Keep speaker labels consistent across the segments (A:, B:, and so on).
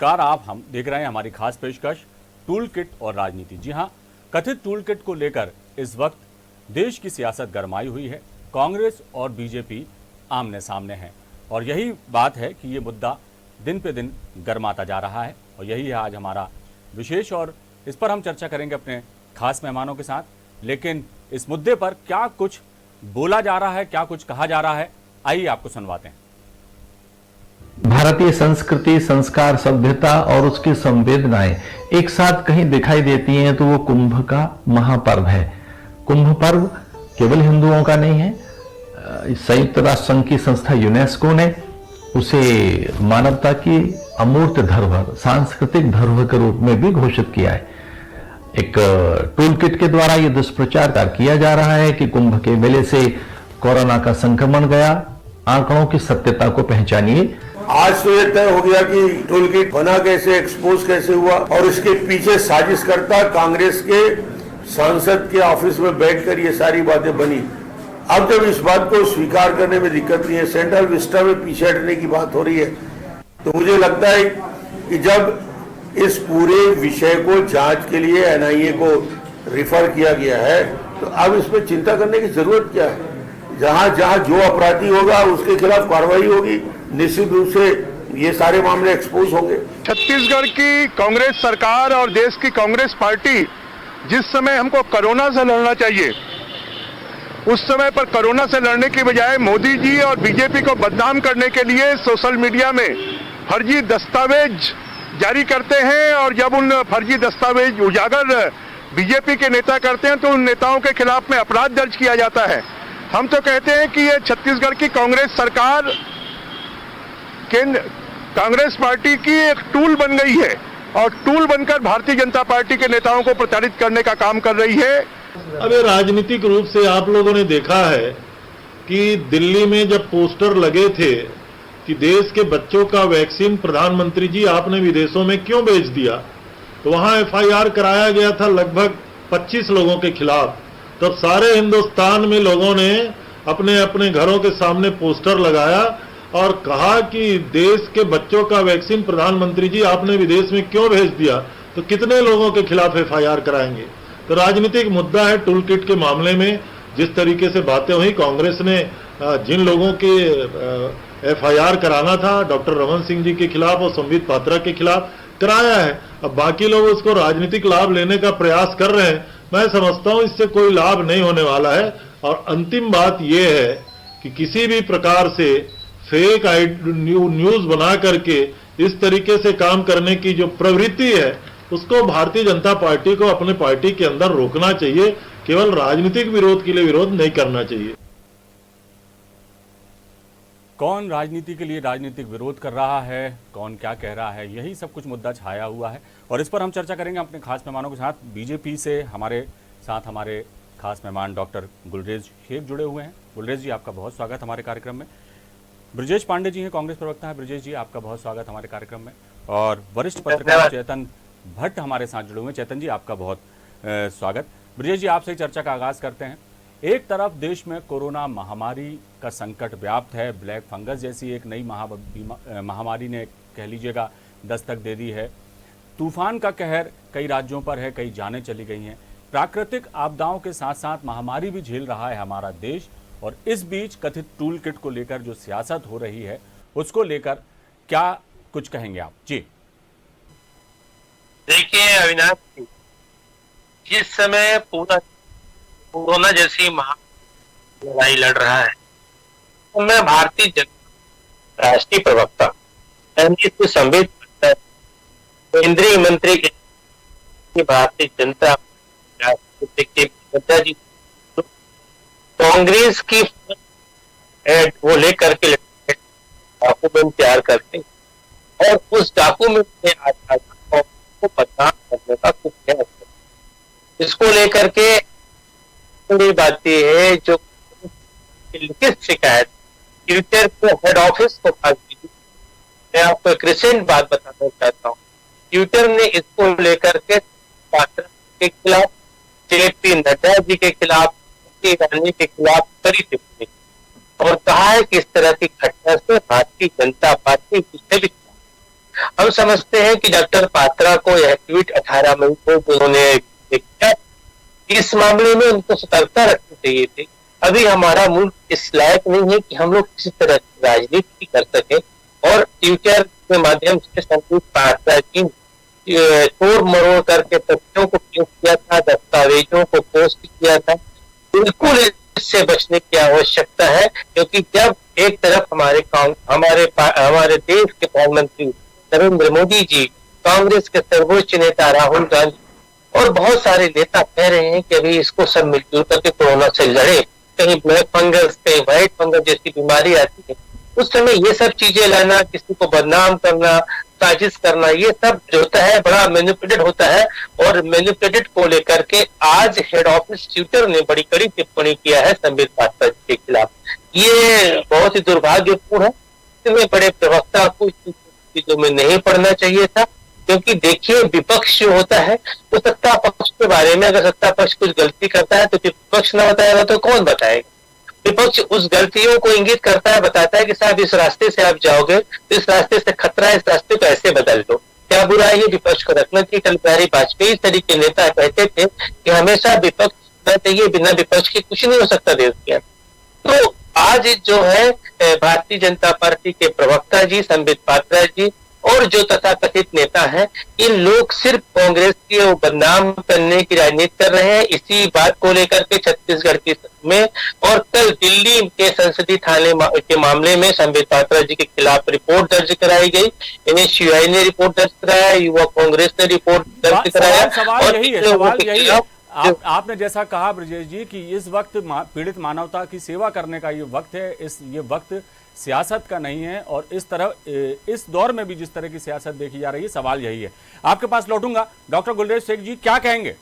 A: नमस्कार, आप हम देख रहे हैं हमारी खास पेशकश टूल किट और राजनीति। जी हां, कथित टूल किट को लेकर इस वक्त देश की सियासत गरमाई हुई है। कांग्रेस और बीजेपी आमने सामने हैं और यही बात है कि ये मुद्दा दिन पे दिन गरमाता जा रहा है और यही है आज हमारा विशेष, और इस पर हम चर्चा करेंगे अपने खास मेहमानों के साथ। लेकिन इस मुद्दे पर क्या कुछ बोला जा रहा है, क्या कुछ कहा जा रहा है, आइए आपको सुनवाते हैं।
B: भारतीय संस्कृति, संस्कार, सभ्यता और उसकी संवेदनाएं एक साथ कहीं दिखाई देती हैं तो वो कुंभ का महापर्व है। कुंभ पर्व केवल हिंदुओं का नहीं है। संयुक्त राष्ट्र संघ की संस्था यूनेस्को ने उसे मानवता की अमूर्त धरोहर, सांस्कृतिक धरोहर के रूप में भी घोषित किया है। एक टूल किट के द्वारा यह दुष्प्रचार किया जा रहा है कि कुंभ के मेले से कोरोना का संक्रमण गया। आंकड़ों की सत्यता को पहचानिए।
C: आज तो ये तय हो गया कि टूल किट बना कैसे, एक्सपोज कैसे हुआ और इसके पीछे साजिश करता कांग्रेस के सांसद के ऑफिस में बैठकर ये सारी बातें बनी। अब जब इस बात को स्वीकार करने में दिक्कत नहीं है, सेंट्रल विस्टा में पीछे हटने की बात हो रही है, तो मुझे लगता है कि जब इस पूरे विषय को जांच के लिए एनआईए को रिफर किया गया है तो अब इसमें चिंता करने की जरूरत क्या है। जहां जहां जो अपराधी होगा उसके खिलाफ कार्रवाई होगी, निश्चित रूप से ये सारे मामले एक्सपोज होंगे।
D: छत्तीसगढ़ की कांग्रेस सरकार और देश की कांग्रेस पार्टी जिस समय हमको कोरोना से लड़ना चाहिए, उस समय पर कोरोना से लड़ने की बजाय मोदी जी और बीजेपी को बदनाम करने के लिए सोशल मीडिया में फर्जी दस्तावेज जारी करते हैं और जब उन फर्जी दस्तावेज उजागर बीजेपी के नेता करते हैं तो उन नेताओं के खिलाफ में अपराध दर्ज किया जाता है। हम तो कहते हैं कि ये छत्तीसगढ़ की कांग्रेस सरकार कांग्रेस पार्टी की एक टूल बन गई है और टूल बनकर भारतीय जनता पार्टी के नेताओं को प्रताड़ित करने का काम कर रही है।
E: अब राजनीतिक रूप से आप लोगों ने देखा है कि दिल्ली में जब पोस्टर लगे थे कि देश के बच्चों का वैक्सीन प्रधानमंत्री जी आपने विदेशों में क्यों भेज दिया, तो वहां एफआईआर कराया गया था लगभग 25 लोगों के खिलाफ। तब सारे हिंदुस्तान में लोगों ने अपने अपने घरों के सामने पोस्टर लगाया और कहा कि देश के बच्चों का वैक्सीन प्रधानमंत्री जी आपने विदेश में क्यों भेज दिया, तो कितने लोगों के खिलाफ एफआईआर कराएंगे। तो राजनीतिक मुद्दा है। टूल किट के मामले में जिस तरीके से बातें हुई, कांग्रेस ने जिन लोगों के एफआईआर कराना था डॉक्टर रमन सिंह जी के खिलाफ और संबित पात्रा के खिलाफ कराया है। अब बाकी लोग उसको राजनीतिक लाभ लेने का प्रयास कर रहे हैं। मैं समझता हूं इससे कोई लाभ नहीं होने वाला है। और अंतिम बात यह है कि किसी भी प्रकार से फेक न्यूज बना करके इस तरीके से काम करने की जो प्रवृत्ति है उसको भारतीय जनता पार्टी को अपने पार्टी के अंदर रोकना चाहिए। केवल राजनीतिक विरोध के लिए विरोध नहीं करना चाहिए।
A: कौन राजनीति के लिए राजनीतिक विरोध कर रहा है, कौन क्या कह रहा है, यही सब कुछ मुद्दा छाया हुआ है और इस पर हम चर्चा करेंगे अपने खास मेहमानों के साथ। बीजेपी से हमारे खास मेहमान डॉक्टर गुलरेज शेख जुड़े हुए हैं। गुलरेज जी, आपका बहुत स्वागत हमारे कार्यक्रम में। ब्रजेश पांडे जी हैं, कांग्रेस प्रवक्ता है। ब्रजेश जी, आपका बहुत स्वागत हमारे कार्यक्रम में। और वरिष्ठ पत्रकार चेतन भट्ट हमारे साथ जुड़े हुए हैं। चेतन जी, आपका बहुत स्वागत। ब्रजेश जी, आपसे चर्चा का आगाज करते हैं। एक तरफ देश में कोरोना महामारी का संकट व्याप्त है, ब्लैक फंगस जैसी एक नई महामारी ने कह लीजिएगा दस्तक दे दी है। तूफान का कहर कई राज्यों पर है, कई जानें चली गई हैं। प्राकृतिक आपदाओं के साथ साथ महामारी भी झेल रहा है हमारा देश। और इस बीच कथित टूल किट को लेकर जो सियासत हो रही है उसको लेकर क्या कुछ कहेंगे आप? जी
F: देखिए अविनाश जी, जिस समय पूरा कोरोना जैसी लड़ाई लड़ रहा है तो मैं भारतीय जनता राष्ट्रीय प्रवक्ता संबित केंद्रीय मंत्री के भारतीय जनता जी कांग्रेस की वो लेकर के डॉक्यूमेंट तैयार करके और उस डॉक्यूमेंट में को बदनाम करने का कुछ है। इसको लेकर के बात यह है जो लिखित शिकायत ट्विटर को हेड ऑफिस को पास की। मैं आपको एक रिसेंट बात बताना चाहता हूँ। ट्विटर ने इसको लेकर के पात्रा के खिलाफ, जेपी नड्डा जी के खिलाफ, गांधी के खिलाफ कड़ी टिप्पणी और कहा है कि इस तरह की घटना से भारतीय जनता पार्टी पीछे भी। हम समझते हैं कि डॉक्टर पात्रा को यह ट्वीट 18 मई को उन्होंने किया, इस मामले में उनको सतर्कता रखनी चाहिए थी। अभी हमारा मुल्क इस लायक नहीं है कि हम लोग किसी तरह की राजनीति कर सके, और ट्विटर के माध्यम से संदीप पात्रा जी तोड़ मरोड़ करके तथ्यों को पेश किया था, दस्तावेजों को पोस्ट किया था। बिल्कुल इससे बचने की आवश्यकता है, क्योंकि जब एक तरफ हमारे देश के प्रधानमंत्री नरेंद्र मोदी जी, कांग्रेस के सर्वोच्च नेता राहुल गांधी और बहुत सारे नेता कह रहे हैं कि अभी इसको सब मिलजुल करके कोरोना से लड़े, कहीं ब्लैक फंगस कहीं व्हाइट फंगस जैसी बीमारी आती है, उस समय ये सब चीजें लाना, किसी को बदनाम करना, साजिश करना, ये सब जो होता है बड़ा मैनिपुलेटेड होता है। और मैनिपुलेटेड को लेकर के आज हेड ऑफिस ट्विटर ने बड़ी कड़ी टिप्पणी किया है संबित पात्रा जी के खिलाफ। ये बहुत ही दुर्भाग्यपूर्ण है। इतने बड़े प्रवक्ता को चीजों में नहीं पढ़ना चाहिए था, क्योंकि देखिए विपक्ष जो होता है वो सत्ता पक्ष के बारे में, अगर सत्ता पक्ष कुछ गलती करता है तो विपक्ष ना बताएगा तो कौन बताएगा। विपक्ष उस गलतियों को इंगित करता है, बताता है कि साहब इस रास्ते से आप जाओगे तो इस रास्ते से खतरा है, इस रास्ते को ऐसे बदल दो। क्या बुराई है विपक्ष को रखना चाहिए। अटल बिहारी वाजपेयी इस तरीके नेता कहते थे कि हमेशा विपक्ष रहना चाहिए, बिना विपक्ष के कुछ नहीं हो सकता देश के। तो आज जो है भारतीय जनता पार्टी के प्रवक्ता जी संबित पात्रा जी और जो तथाकथित नेता हैं, इन लोग सिर्फ कांग्रेस की बदनाम करने की राजनीति कर रहे हैं। इसी बात को लेकर के छत्तीसगढ़ में और कल दिल्ली के संसदीय थाने के मामले में संबित पात्रा जी के खिलाफ रिपोर्ट दर्ज कराई गई। इन्हें सीआई ने रिपोर्ट दर्ज कराया, युवा कांग्रेस ने रिपोर्ट दर्ज कराया।
A: सवाल यही है आपने जैसा कहा ब्रजेश जी कि इस वक्त पीड़ित मानवता की सेवा करने का ये वक्त है, ये वक्त सियासत का नहीं है। और इस दौर में भी जिस तरह की सियासत देखी जा रही है, सवाल यही है। आपके पास लौटूंगा, डॉक्टर गुलरेज शेख जी क्या कहेंगे?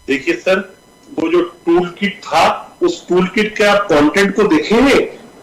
G: देखिए सर, वो जो टूल किट था, उस टूल किट के आप कंटेंट को देखेंगे,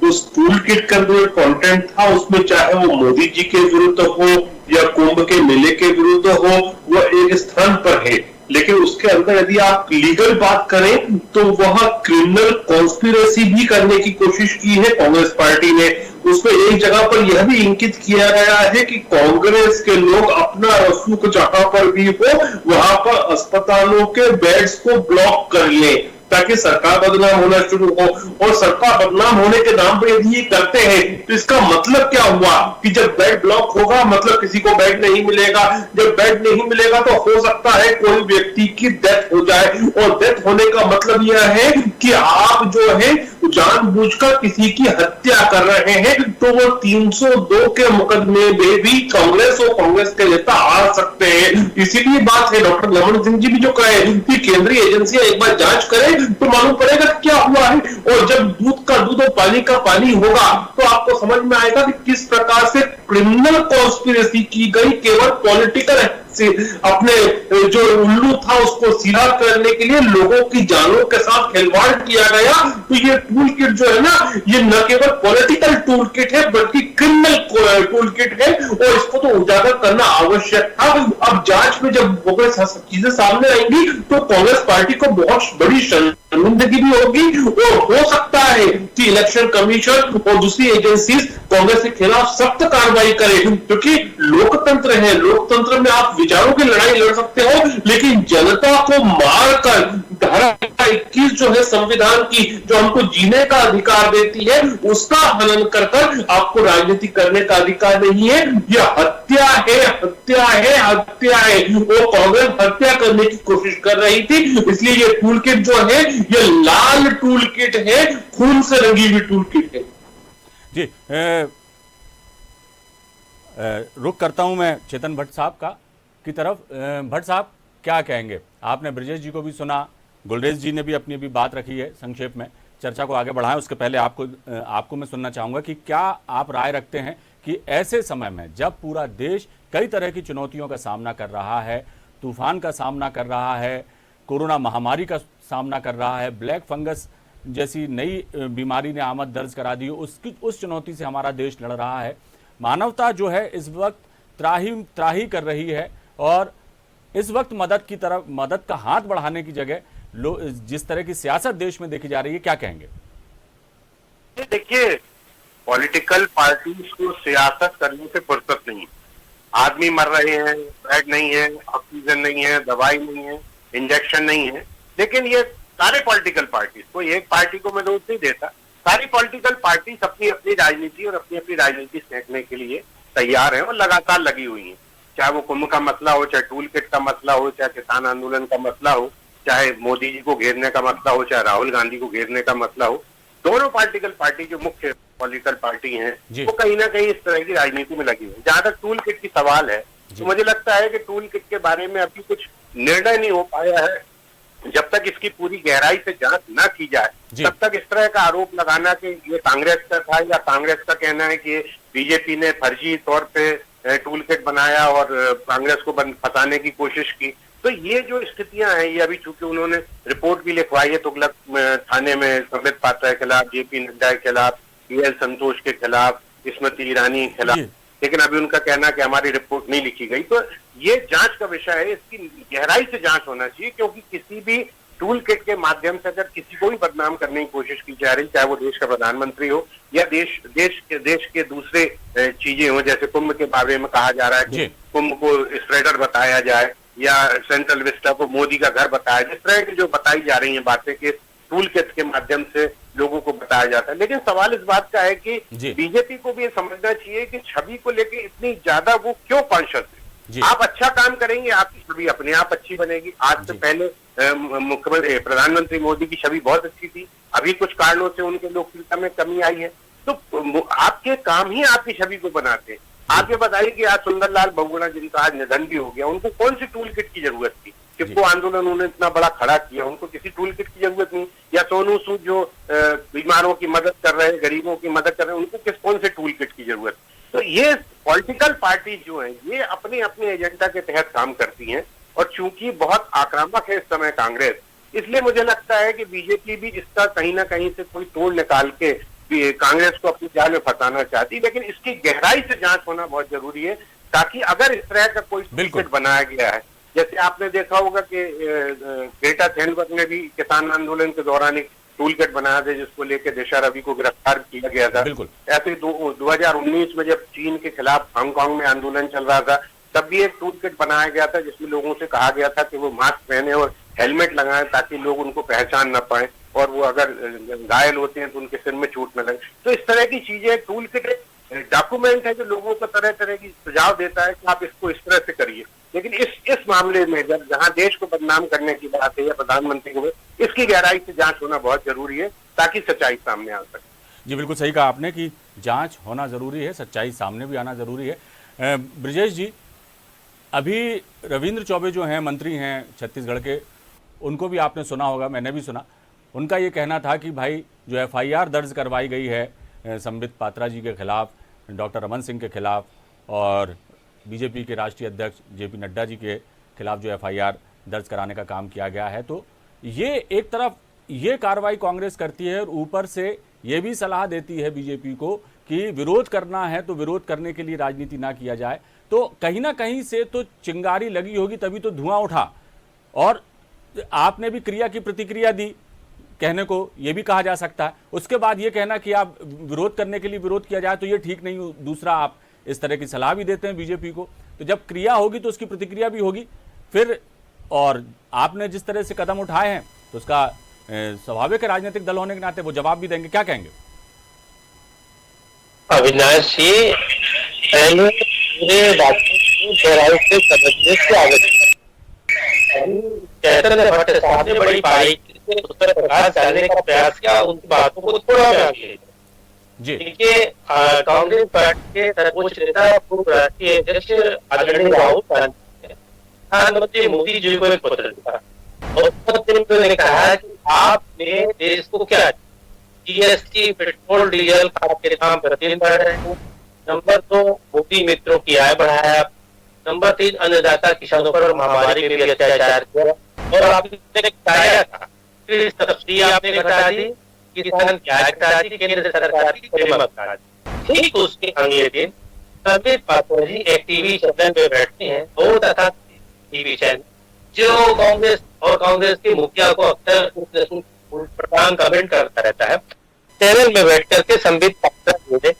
G: उस टूल किट का जो कंटेंट था उसमें चाहे वो मोदी जी के विरुद्ध हो या कुंभ के मेले के विरुद्ध हो, वो एक स्थान पर है। लेकिन उसके अंदर यदि आप लीगल बात करें तो वह क्रिमिनल कॉन्स्पिरेसी भी करने की कोशिश की है कांग्रेस पार्टी ने। उसमें एक जगह पर यह भी इंकित किया गया है कि कांग्रेस के लोग अपना रसूख जहां पर भी हो वहां पर अस्पतालों के बेड्स को ब्लॉक कर ले ताकि सरकार बदनाम होना शुरू हो। और सरकार बदनाम होने के नाम पर यदि ये करते हैं तो इसका मतलब क्या हुआ कि जब बेड ब्लॉक होगा मतलब किसी को बेड नहीं मिलेगा। जब बेड नहीं मिलेगा तो हो सकता है कोई व्यक्ति की डेथ हो जाए, और डेथ होने का मतलब यह है कि आप जो है जानबूझकर किसी की हत्या कर रहे हैं। तो वो 302 के मुकदमे में भी कांग्रेस और कांग्रेस के नेता आ सकते हैं। इसीलिए बात है, डॉक्टर रमन सिंह जी भी जो कहे कि केंद्रीय एजेंसियां एक बार जांच करें तो मालूम पड़ेगा क्या हुआ है। और जब दूध का दूध और पानी का पानी होगा तो आपको समझ में आएगा कि किस प्रकार से क्रिमिनल कॉन्स्पिरेसी की गई केवल पॉलिटिकल से अपने जो उल्लू था उसको सीधा करने के लिए लोगों की जानों के साथ खिलवाड़ किया गया। तो ये टूल किट जो है ना, ये न केवल पॉलिटिकल टूल किट है बल्कि क्रिमिनल टूल किट है, और इसको तो उजागर करना आवश्यक था। अब जांच में जब वो चीजें सामने आएंगी तो कांग्रेस पार्टी को बहुत बड़ी शर्मिंदगी भी होगी, और हो सकता है कि इलेक्शन कमीशन और दूसरी एजेंसी कांग्रेस के खिलाफ सख्त कार्रवाई करें, क्योंकि लोकतंत्र है। लोकतंत्र में आप विचारों की लड़ाई लड़ सकते हो, लेकिन जनता को मारकर धारा 21 जो है संविधान की, जो हमको जीने का अधिकार देती है, उसका हनन कर आपको राजनीति करने का अधिकार नहीं है। यह हत्या है, हत्या है, हत्या है। वो कांग्रेस हत्या करने की कोशिश कर रही थी, इसलिए ये टूल किट जो है ये लाल टूल किट है, खून से रंगी हुई टूल किट है।
A: जी रुक करता हूं मैं चेतन भट्ट साहब की तरफ। भट्ट साहब क्या कहेंगे? आपने ब्रजेश जी को भी सुना, गुलरेज जी ने भी अपनी भी बात रखी है। संक्षेप में चर्चा को आगे बढ़ाएं, उसके पहले आपको मैं सुनना चाहूंगा कि क्या आप राय रखते हैं कि ऐसे समय में जब पूरा देश कई तरह की चुनौतियों का सामना कर रहा है, तूफान का सामना कर रहा है, कोरोना महामारी का सामना कर रहा है, ब्लैक फंगस जैसी नई बीमारी ने आमद दर्ज करा दी, उस चुनौती से हमारा देश लड़ रहा है, मानवता जो है इस वक्त त्राही कर रही है, और इस वक्त मदद का हाथ बढ़ाने की जगह जिस तरह की सियासत देश में देखी जा रही है, क्या कहेंगे?
D: देखिए,
H: पॉलिटिकल पार्टीज को सियासत करने से फुर्सत नहीं। आदमी मर रहे हैं, बेड नहीं है, ऑक्सीजन नहीं है, दवाई नहीं है, इंजेक्शन नहीं है, लेकिन ये सारे पॉलिटिकल पार्टीज, कोई एक पार्टी को मैं दोष नहीं देता, सारी पॉलिटिकल पार्टीज अपनी अपनी राजनीति और अपनी अपनी राजनीति सेंकने के लिए तैयार हैं और लगातार लगी हुई हैं। चाहे वो कुंभ का मसला हो, चाहे टूल किट का मसला हो, चाहे किसान आंदोलन का मसला हो, चाहे मोदी जी को घेरने का मसला हो, चाहे राहुल गांधी को घेरने का मसला हो, दोनों पॉलिटिकल पार्टी जो मुख्य पॉलिटिकल पार्टी हैं वो कहीं ना कहीं इस तरह की राजनीति में लगी हुई है। जहां तक टूल किट की सवाल है तो मुझे लगता है कि टूल किट के बारे में अभी कुछ निर्णय नहीं हो पाया है। जब तक इसकी पूरी गहराई से जांच न की जाए तब तक इस तरह का आरोप लगाना कि ये कांग्रेस का था या कांग्रेस का कहना है कि बीजेपी ने फर्जी तौर पे टूल किट बनाया और कांग्रेस को फंसाने की कोशिश की, तो ये जो स्थितियां हैं ये अभी चूंकि उन्होंने रिपोर्ट भी लिखवाई है तुगलक थाने में संबित पात्रा के खिलाफ, जेपी नड्डा के खिलाफ, पीएल संतोष के खिलाफ, स्मृति ईरानी के खिलाफ, लेकिन अभी उनका कहना कि हमारी रिपोर्ट नहीं लिखी गई। तो ये जांच का विषय है, इसकी गहराई से जांच होना चाहिए, क्योंकि किसी भी टूल किट के माध्यम से अगर किसी को भी बदनाम करने की कोशिश की जा रही, चाहे वो देश का प्रधानमंत्री हो या देश के दूसरे चीजें हो, जैसे कुंभ के बारे में कहा जा रहा है कि कुंभ को स्प्रेडर बताया जाए या सेंट्रल विस्टा को मोदी का घर बताया जाए, इस तरह की जो बताई जा रही है बातें कि टूल किट के माध्यम से लोगों को बताया जाता है। लेकिन सवाल इस बात का है कि बीजेपी को भी ये समझना चाहिए कि छवि को लेकर इतनी ज्यादा वो क्यों कॉन्शियस है। आप अच्छा काम करेंगे, आपकी छवि अपने आप अच्छी बनेगी। आज से पहले मुख्यमंत्री प्रधानमंत्री मोदी की छवि बहुत अच्छी थी, अभी कुछ कारणों से उनके लोकप्रियता में कमी आई है, तो आपके काम ही आपकी छवि को बनाते हैं। आप ये बताइए कि आज सुंदरलाल बहुगुणा जिनका आज निधन भी हो गया, उनको कौन सी टूल किट की जरूरत थी? टिप्पो आंदोलन उन्होंने इतना बड़ा खड़ा किया, उनको किसी टूल किट की जरूरत नहीं। या सोनू सूद जो बीमारों की मदद कर रहे हैं, गरीबों की मदद कर रहे हैं, उनको कौन से टूल किट की जरूरत? तो ये पॉलिटिकल पार्टी जो है ये अपने अपने एजेंडा के तहत काम करती हैं, और चूंकि बहुत आक्रामक है इस समय कांग्रेस, इसलिए मुझे लगता है कि बीजेपी भी इसका कहीं ना कहीं से कोई तोड़ निकाल के कांग्रेस को अपनी जाल में फंसाना चाहती, लेकिन इसकी गहराई से जांच होना बहुत जरूरी है, ताकि अगर इस तरह का कोई टूल किट बनाया गया है, जैसे आपने देखा होगा कि ग्रेटा थैनबर्ग ने भी किसान आंदोलन के दौरान एक टूल किट बनाया था जिसको लेकर दिशा रवि को गिरफ्तार किया गया था। ऐसे 2019 में जब चीन के खिलाफ हांगकांग में आंदोलन चल रहा था तब भी एक टूल किट बनाया गया था जिसमें लोगों से कहा गया था कि वो मास्क पहने और हेलमेट लगाएं ताकि लोग उनको पहचान न पाए, और वो अगर घायल होते हैं तो उनके सिर में चोट न लगे। तो इस तरह की चीजें, टूल किट डॉक्यूमेंट है जो लोगों को तरह तरह की सुझाव देता है कि आप इसको इस तरह से करिए। लेकिन इस मामले में जब जहां देश को बदनाम करने की बात है या प्रधानमंत्री को, इसकी गहराई से जांच होना बहुत जरूरी है ताकि सच्चाई सामने आ सके।
A: जी बिल्कुल सही कहा आपने कि जांच होना जरूरी है, सच्चाई सामने भी आना जरूरी है। ब्रिजेश जी, अभी रविंद्र चौबे जो हैं मंत्री हैं छत्तीसगढ़ के, उनको भी आपने सुना होगा, मैंने भी सुना, उनका ये कहना था कि भाई जो एफआईआर दर्ज करवाई गई है संबित पात्रा जी के खिलाफ, डॉक्टर रमन सिंह के खिलाफ और बीजेपी के राष्ट्रीय अध्यक्ष जेपी नड्डा जी के खिलाफ जो एफआईआर दर्ज कराने का काम किया गया है, तो ये एक तरफ ये कार्रवाई कांग्रेस करती है और ऊपर से ये भी सलाह देती है बीजेपी को कि विरोध करना है तो विरोध करने के लिए राजनीति ना किया जाए। तो कहीं ना कहीं से तो चिंगारी लगी होगी तभी तो धुआं उठा, और आपने भी क्रिया की प्रतिक्रिया दी, कहने को ये भी कहा जा सकता है। उसके बाद ये कहना कि आप विरोध करने के लिए विरोध किया जाए तो ये ठीक नहीं। दूसरा, आप इस तरह की सलाह भी देते हैं बीजेपी को, तो जब क्रिया होगी तो उसकी प्रतिक्रिया भी होगी फिर, और आपने जिस तरह से कदम उठाए हैं तो उसका स्वाभाविक राजनीतिक दल होने के नाते वो जवाब भी देंगे। क्या कहेंगे?
F: अविनाश जी, पहले पूरे बातों को गहराई से समझने की आवश्यकता है। चैतन्य भट्ट साहब ने बड़ी बारीकी से उस पर प्रकाश डालने का प्रयास किया, उनकी बातों को थोड़ा बयान किया। देखिए, कांग्रेस पार्टी के सर्वोच्च नेता पूर्व राष्ट्रीय अध्यक्ष आदरणीय राहुल गांधी ने प्रधानमंत्री मोदी जी को एक पत्र लिखा और पत्र में उन्होंने कहा कि आपने देश को क्या, जीएसटी, पेट्रोल डीजल के दाम प्रतिदिन बढ़ रहे हैं। नंबर 2, मोदी मित्रों की आय बढ़ाया। नंबर 3, अन्नदाता किसानों पर महामारी में भी अत्याचार किया, और आपने बताया था कि सब्सिडी आपने घटा दी, किसान की आय घटा दी, केंद्र सरकार की कीमत घटा दी। ठीक उसके अगले दिन संबित पात्रा जी एक टीवी चैनल पे बैठते हैं, और तथा टीवी चैनल जो कांग्रेस और कांग्रेस के मुखिया को अक्सर प्रधान कमेंट करता रहता है, चैनल में बैठ करके संबित पात्रा जी ने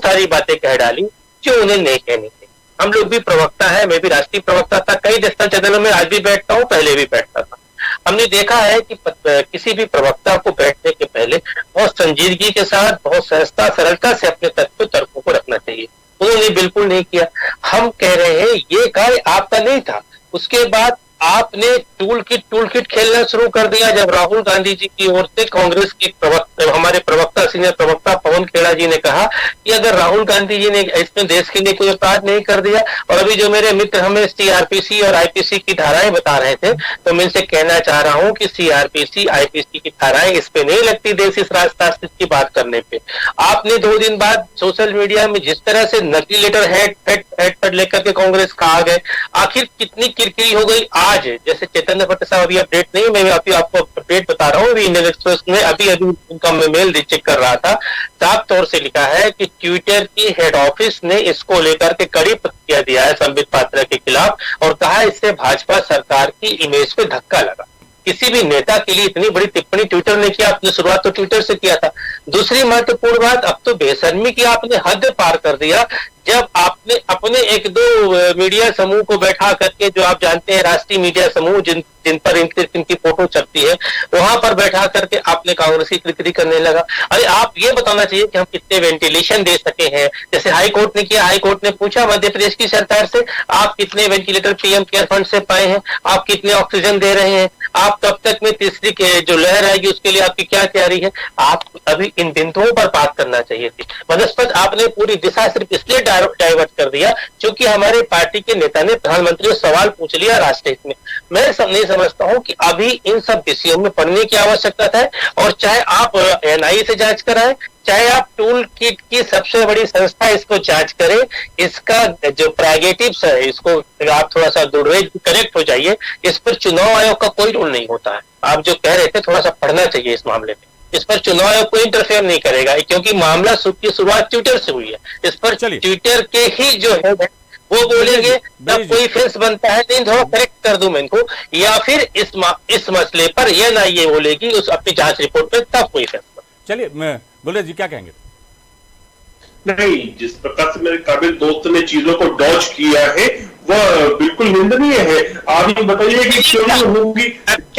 F: सारी बातें कह डाली जो उन्हें नहीं कहनी थी। हम लोग भी प्रवक्ता है, मैं भी राष्ट्रीय प्रवक्ता था, कई डिजिटल चैनलों में आज भी बैठता हूँ, पहले भी बैठता था। हमने देखा है कि किसी भी प्रवक्ता को बैठने के पहले बहुत संजीदगी के साथ, बहुत सहजता सरलता से अपने तर्कों को रखना चाहिए। उन्होंने बिल्कुल नहीं किया। हम कह रहे हैं ये कार्य आपका नहीं था। उसके बाद आपने टूल किट खेलना शुरू कर दिया जब राहुल गांधी जी की ओर से कांग्रेस की हमारे प्रवक्ता, सीनियर प्रवक्ता पवन खेड़ा जी ने कहा कि अगर राहुल गांधी जी ने इसमें देश के लिए कोई अपराध नहीं कर दिया, और अभी जो मेरे मित्र हमें सीआरपीसी और आईपीसी की धाराएं बता रहे थे, तो मैं इनसे कहना चाह रहा हूं कि सीआरपीसी आईपीसी की धाराएं इस पे नहीं लगती देश इस राजशास्त्र की बात करने पे। आपने 2 दिन बाद सोशल मीडिया में जिस तरह से नकली लेटर हेड लेकर के कांग्रेस का आ गए, आखिर कितनी किरकिरी हो गई। आज जैसे चैतन्य भट्ट साहब अभी अपडेट नहीं, मैं अभी आपको अपडेट बता रहा हूँ, अभी इंडियन एक्सप्रेस में अभी उनका मैं मेल चेक कर रहा था, साफ तौर से लिखा है कि ट्विटर की हेड ऑफिस ने इसको लेकर के कड़ी प्रतिक्रिया दिया है संबित पात्रा के खिलाफ, और कहा इससे भाजपा सरकार की इमेज पे धक्का लगा। किसी भी नेता के लिए इतनी बड़ी टिप्पणी ट्विटर ने किया, आपने शुरुआत तो ट्विटर से किया था। दूसरी महत्वपूर्ण बात, अब तो बेशर्मी की आपने हद पार कर दिया जब आपने अपने 1-2 मीडिया समूह को बैठा करके, जो आप जानते हैं राष्ट्रीय मीडिया समूह जिन पर इनकी फोटो छपती है, वहां पर बैठा करके आपने कांग्रेस की किरकिरी करने लगा। अरे आप ये बताना चाहिए कि हम कितने वेंटिलेशन दे सके हैं, जैसे हाई कोर्ट ने किया। हाई कोर्ट ने पूछा मध्य प्रदेश की सरकार से, आप कितने वेंटिलेटर पीएम केयर फंड से पाए हैं, आप कितने ऑक्सीजन दे रहे हैं, आप कब तक में तीसरी जो लहर आएगी उसके लिए आपकी क्या तैयारी है। आप अभी इन बिंदुओं पर बात करना चाहिए थी। बनस्पत आपने पूरी दिशा सिर्फ इसलिए डाइवर्ट कर दिया क्योंकि हमारे पार्टी के नेता ने प्रधानमंत्री से सवाल पूछ लिया राष्ट्रहित में। मैं नहीं समझता हूं कि अभी इन सब विषयों में पढ़ने की आवश्यकता है, और चाहे आप एनआईए से जांच कराएं, चाहे आप टूल किट की सबसे बड़ी संस्था इसको जांच करें, इसका जो प्रेरोगेटिव्स है इसको आप थोड़ा सा करेक्ट हो जाइए। इस पर चुनाव आयोग का कोई रोल नहीं होता है। आप जो कह रहे थे थोड़ा सा पढ़ना चाहिए इस मामले में। इस पर चुनाव आयोग कोई इंटरफेयर नहीं करेगा क्योंकि मामला की शुरुआत ट्विटर से हुई है। इस पर ट्विटर के ही जो है वो बोलेंगे तब कोई फेस बनता है। नहीं, थोड़ा करेक्ट कर दूं मैं इनको, या फिर इस मसले पर ये ना ये बोलेगी उस अपनी जांच रिपोर्ट में, तब कोई फेस।
A: चलिए बोले जी, क्या कहेंगे?
G: नहीं, जिस प्रकार से मेरे काबिल दोस्त ने चीजों को डॉज किया है वह बिल्कुल निंदनीय है। आप ये बताइए कि क्यों नहीं होगी।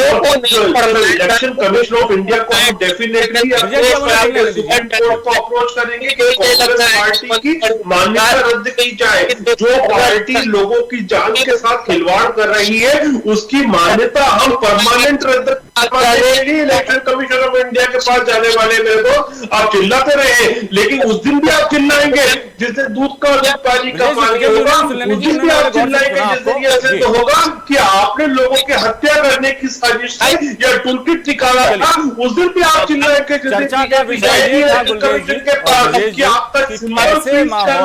G: इलेक्शन कमीशन ऑफ इंडिया को हम डेफिनेटली सुप्रीम कोर्ट को अप्रोच करेंगे कि कांग्रेस पार्टी की मान्यता रद्द की जाए। जो पार्टी लोगों की जान के साथ खिलवाड़ कर रही है उसकी मान्यता हम परमानेंट रद्द करवाएंगे। इलेक्शन कमीशन ऑफ इंडिया के पास जाने वाले मेरे दोस्त, आप चिल्लाते रहे, लेकिन उस दिन भी आप चिल्लाएंगे जिससे दूध का पानी का पानी होगा, उस दिन भी आप चिल्लाएंगे जिस दिन ये ऐसे तो होगा कि आपने लोगों की हत्या करने की साजिश थी या टूलकिट निकाला था, उस दिन भी आप चिल्लाएंगे के पास कि आप तक कर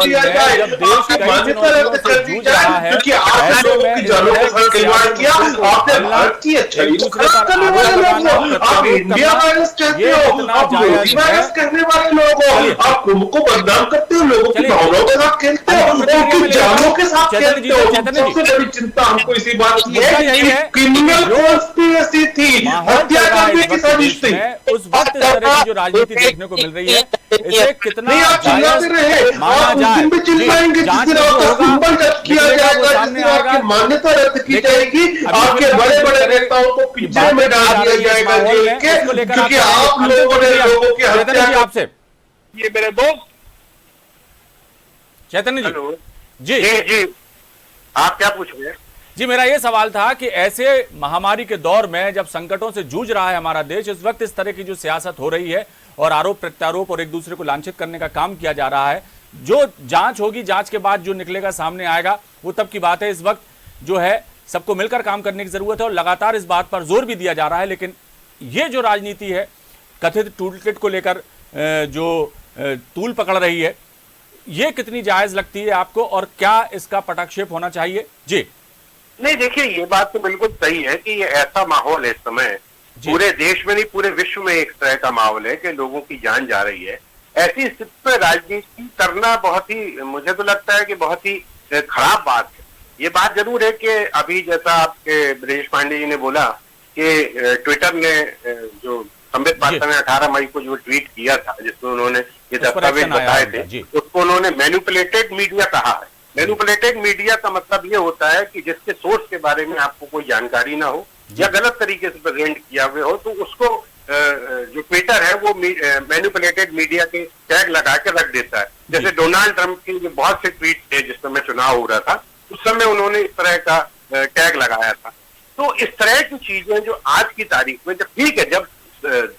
G: दिया जाए, आपकी मान्यता रद्द कर दी जाए, क्योंकि आपने लोगों की जानों के साथ खिलवाड़ किया। आपने भारत की अच्छाई को खराब करने वाले लोग हो, आप इंडिया वायरस कहते हो, आप मोदी वायरस कहने वाले लोग हो, आप कुंभ को बदनाम करते हो, लोगों की भावनाओं के साथ खेलते हो, उनकी जानों के साथ खेलते हो। सबसे बड़ी चिंता हमको इसी बात की है कि क्रिमिनल कॉन्स्पिरेसी थी, हत्या करने की साजिश थी।
A: उस वक्त इस तरह की जो राजनीति देखने को मिल रही है, इसे कितना
G: नहीं आप चिल्लाते रहे, आप उस दिन भी चिल्लाएंगे जिस दिन आपका सिंबल जब्त किया जाएगा, जिस दिन आपकी मान्यता रद्द की जाएगी, आपके बड़े बड़े नेताओं को पिंजरे में डाल दिया जाएगा जेल के, क्योंकि आप लोगों ने लोगों की हत्या।
A: आपसे
H: ये मेरे दोस्त
A: चैतन्य जी,
H: जी आप क्या पूछ रहे हैं?
A: जी, मेरा ये सवाल था कि ऐसे महामारी के दौर में जब संकटों से जूझ रहा है हमारा देश, इस वक्त इस तरह की जो सियासत हो रही है और आरोप प्रत्यारोप और एक दूसरे को लांछित करने का काम किया जा रहा है, जो जांच होगी, जांच के बाद जो निकलेगा सामने आएगा वो तब की बात है। इस वक्त जो है सबको मिलकर काम करने की जरूरत है और लगातार इस बात पर जोर भी दिया जा रहा है। लेकिन ये जो राजनीति है कथित टूलकिट को लेकर जो तूल पकड़ रही है, ये कितनी जायज लगती है आपको और क्या इसका पटाक्षेप होना चाहिए? जी
H: नहीं, देखिए ये बात तो बिल्कुल सही है कि ये ऐसा माहौल है इस समय पूरे देश में नहीं पूरे विश्व में एक तरह का माहौल है कि लोगों की जान जा रही है। ऐसी स्थिति में राजनीति करना बहुत ही, मुझे तो लगता है कि बहुत ही खराब बात है। ये बात जरूर है कि अभी जैसा आपके ब्रजेश पांडे जी ने बोला कि ट्विटर ने जो संबित पात्रा ने 18 मई को जो ट्वीट किया था, जिसमें उन्होंने ये दस्तावेज बताए थे, उसको उन्होंने मैनिपुलेटेड मीडिया कहा है। मैनिपुलेटेड मीडिया का मतलब ये होता है कि जिसके सोर्स के बारे में आपको कोई जानकारी ना हो या गलत तरीके से प्रेजेंट किया हुआ हो, तो उसको जो ट्विटर है वो मैनिपुलेटेड मीडिया के टैग लगा के रख देता है। जैसे डोनाल्ड ट्रंप के जो बहुत से ट्वीट थे जिस समय चुनाव हो रहा था, उस समय उन्होंने इस तरह का टैग लगाया था। तो इस तरह की चीजें जो आज की तारीख में, जब ठीक है, जब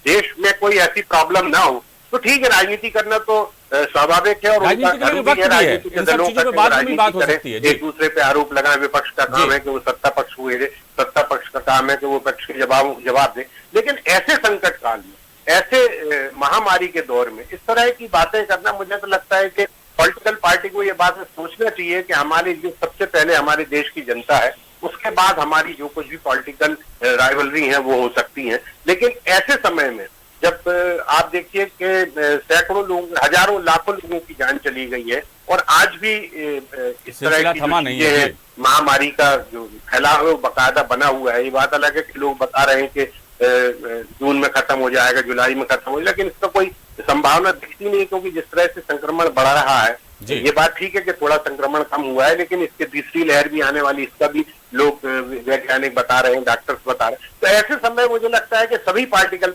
H: देश में कोई ऐसी प्रॉब्लम ना हो तो ठीक है, राजनीति करना तो स्वाभाविक है और उनका धर्म भी है। राजनीति के दलों का राजनीति करें, एक दूसरे पे आरोप लगाए। विपक्ष का काम है कि वो सत्ता पक्ष हुए, सत्ता पक्ष का काम है कि वो पक्ष के जवाब दे। लेकिन ऐसे संकट काल में, ऐसे महामारी के दौर में इस तरह की बातें करना, मुझे तो लगता है कि पॉलिटिकल पार्टी को ये बात सोचना चाहिए कि हमारे जो सबसे पहले हमारे देश की जनता है, उसके बाद हमारी जो कुछ भी पॉलिटिकल राइवलरी है वो हो सकती है। लेकिन ऐसे समय में जब आप देखिए कि सैकड़ों लोग, हजारों लाखों लोगों की जान चली गई है और आज भी इस तरह की चीजें हैं, महामारी का जो फैलाव है वो बाकायदा बना हुआ है। ये बात अलग है कि लोग बता रहे हैं कि जून में खत्म हो जाएगा, जुलाई में खत्म हो जाएगा, लेकिन इसका कोई संभावना दिखती नहीं, क्योंकि जिस तरह से संक्रमण बढ़ रहा है, ये बात ठीक है कि थोड़ा संक्रमण कम हुआ है, लेकिन इसके तीसरी लहर भी आने वाली, इसका भी लोग वैज्ञानिक बता रहे हैं, डॉक्टर्स बता रहे हैं। तो ऐसे समय मुझे लगता है कि सभी पॉलिटिकल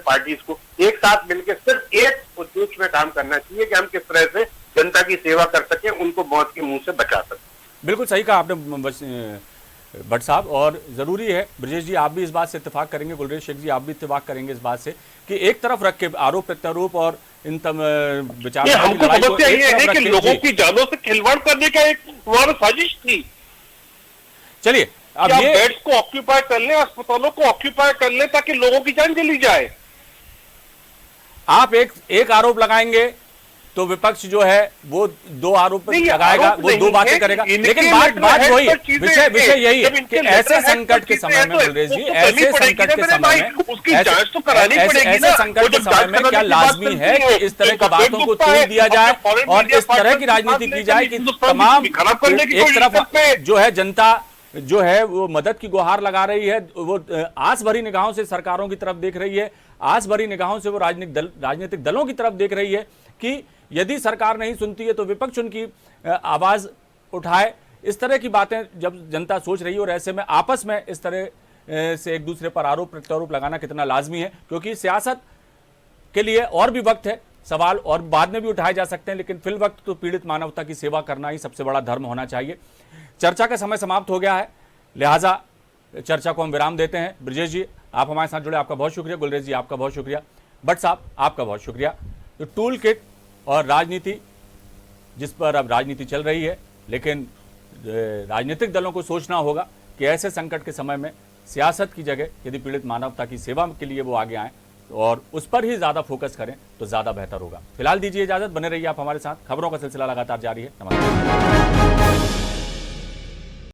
H: पार्टीज को एक साथ मिलकर सिर्फ एक उद्देश्य में काम करना चाहिए कि हम किस तरह से जनता की सेवा कर सकें, उनको मौत के मुंह से बचा सकें।
A: बिल्कुल सही कहा आपने भट्ट साहब, और जरूरी है, ब्रजेश जी आप भी इस बात से इत्तेफाक करेंगे, गुलरेज शेख जी आप भी इत्तेफाक करेंगे इस बात से कि एक तरफ रख के आरोप प्रत्यारोप और इन विचारों
G: हमको समस्या ये है कि लोगों की जानों से खिलवाड़ करने का एक वहां साजिश थी।
A: चलिए अब ये
G: बेड्स को ऑक्यूपाई कर ले, अस्पतालों को ऑक्यूपाई कर ले, ताकि लोगों की जान चली जाए।
A: आप एक आरोप लगाएंगे तो विपक्ष जो है वो दो आरोप लगाएगा, वो दो बातें करेगा। लेकिन बात वही, विषय यही है कि ऐसे संकट के समय में, गुलरेज जी, ऐसे संकट के समय में उसकी जांच तो करानी पड़ेगी ना। ऐसे संकट के समय में क्या लाजमी है कि इस तरह की बातों को तोड़ दिया जाए और इस तरह की राजनीति की जाए कि तमाम एक तरफ जो है जनता जो है वो मदद की गुहार लगा रही है, वो आस भरी निगाहों से सरकारों की तरफ देख रही है, आस भरी निगाहों से वो राजनीतिक दलों की तरफ देख रही है कि यदि सरकार नहीं सुनती है तो विपक्ष उनकी आवाज उठाए। इस तरह की बातें जब जनता सोच रही है, और ऐसे में आपस में इस तरह से एक दूसरे पर आरोप प्रत्यारोप लगाना कितना लाजमी है, क्योंकि सियासत के लिए और भी वक्त है, सवाल और बाद में भी उठाए जा सकते हैं, लेकिन फिल वक्त तो पीड़ित मानवता की सेवा करना ही सबसे बड़ा धर्म होना चाहिए। चर्चा का समय समाप्त हो गया है, लिहाजा चर्चा को हम विराम देते हैं। ब्रजेश जी आप हमारे साथ जुड़े, आपका बहुत शुक्रिया। गुलरेज जी आपका बहुत शुक्रिया। भट्ट साहब आपका बहुत शुक्रिया। तो टूल किट और राजनीति, जिस पर अब राजनीति चल रही है, लेकिन राजनीतिक दलों को सोचना होगा कि ऐसे संकट के समय में सियासत की जगह यदि पीड़ित मानवता की सेवा के लिए वो आगे आएँ और उस पर ही ज़्यादा फोकस करें तो ज़्यादा बेहतर होगा। फिलहाल दीजिए इजाज़त, बने रहिए आप हमारे साथ। खबरों का सिलसिला लगातार जारी है। नमस्कार।